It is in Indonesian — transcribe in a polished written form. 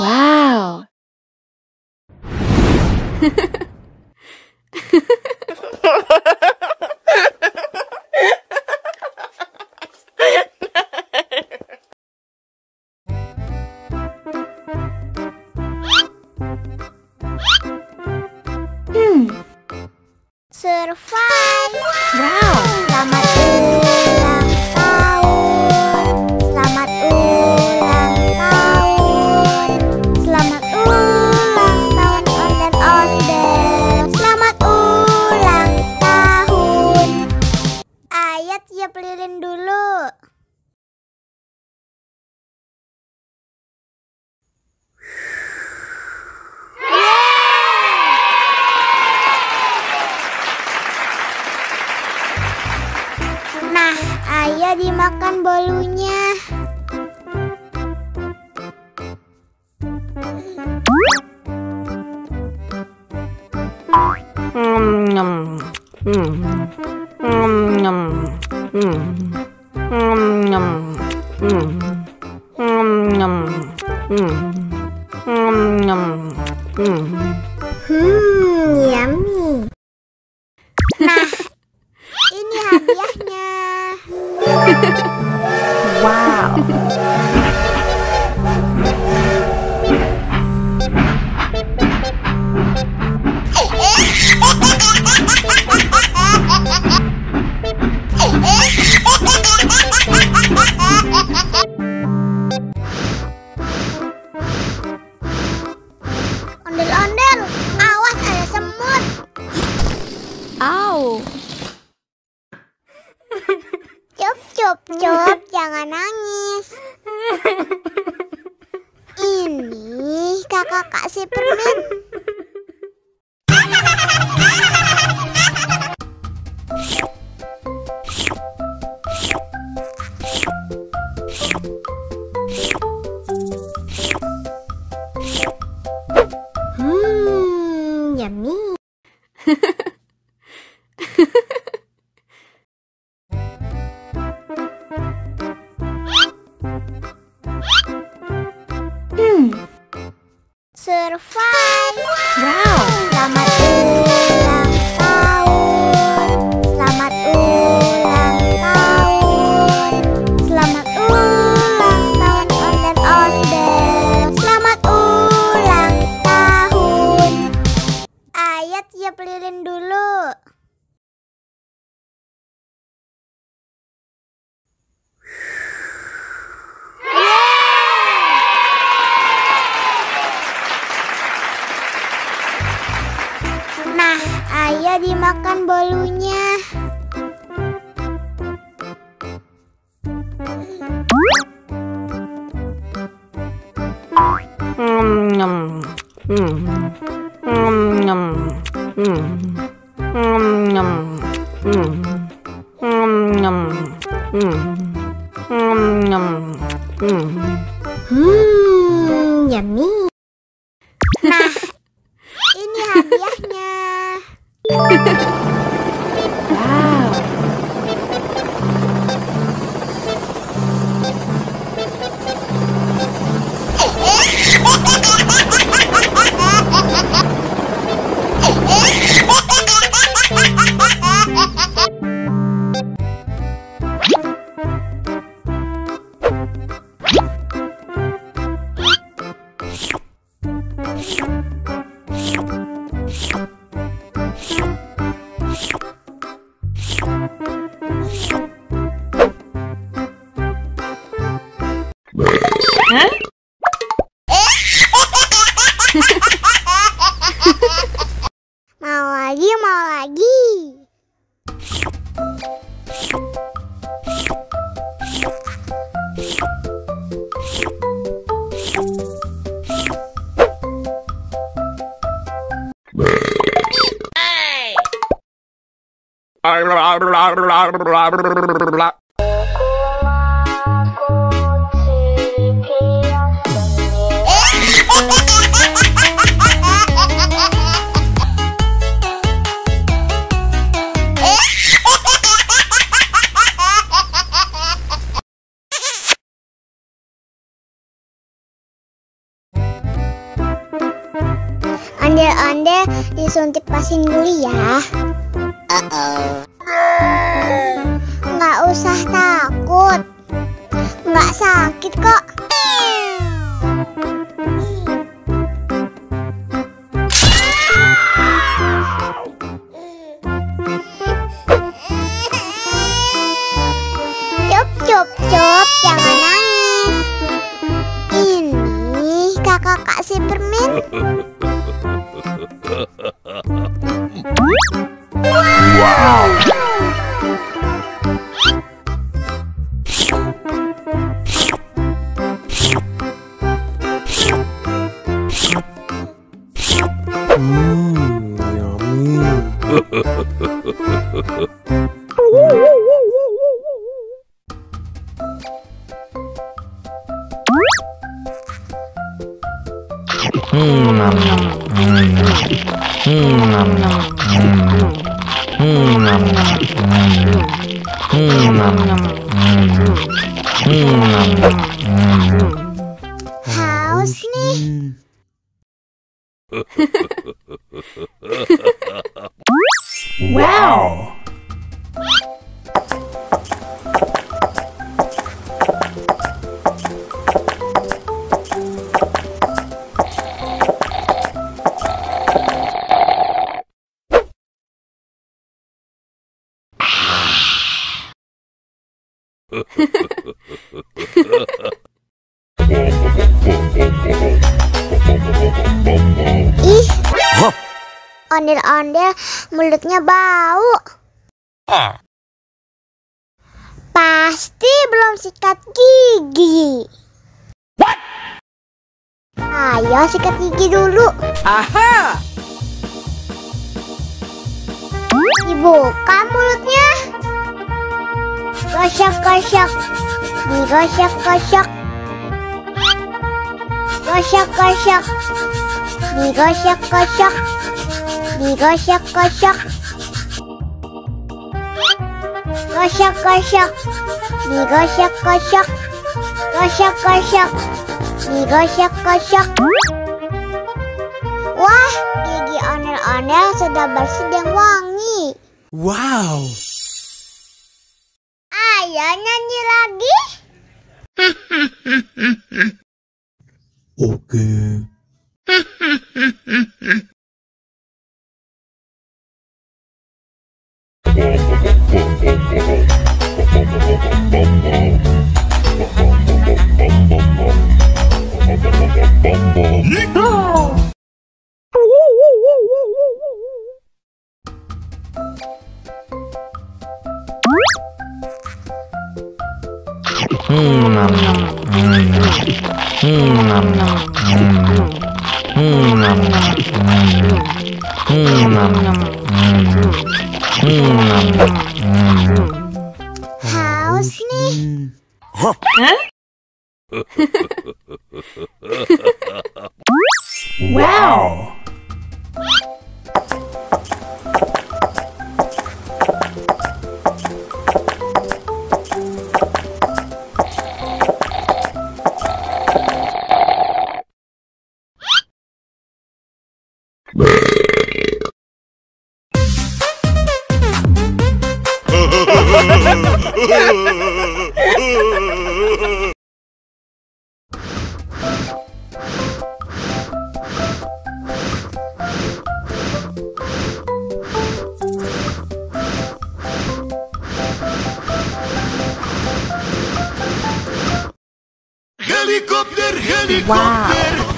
Wow. Survive. Wow. Selamat ulang tahun. Selamat ulang tahun. Selamat ulang tahun ondel-ondel. Selamat ulang tahun. Ayo tiup lilin dulu. Nah, ayo dimakan bolunya. Yummy. Nah, ini hadiahnya. Wow. Ondel-ondel, awas ada semut. Au. Cup, cup, cup, jangan nangis. Ini kakak kasih permen. Yummy. Survive. Wow. Selamat ulang tahun. Selamat ulang tahun. Selamat ulang tahun ondel-ondel. Selamat ulang tahun. Ayo tiup lilin dulu. Nah, ayo dimakan bolunya. Yummy. Nah, ini hadiahnya. Wow. Mau lagi, mau lagi. Ondel-ondel disuntik pasin dulu ya. Nggak usah takut, nggak sakit kok. Cup, jangan nangis. Ini kakak kasih permen. Wow. Haus nih. Wow. Ih, ondel-ondel mulutnya bau. Pasti belum sikat gigi. Ayo sikat gigi dulu. Aha! Dibuka mulutnya. Gosok-gosok. Digosok-gosok. Gosok-gosok. Digosok-gosok. Digosok-gosok. Gosok-gosok. Digosok-gosok. Gosok-gosok. Digosok-gosok. Wah, gigi ondel-ondel sudah bersih dan wangi. Wow. Ayo nyanyi lagi. Oke. Haus nih. Wow. Wow.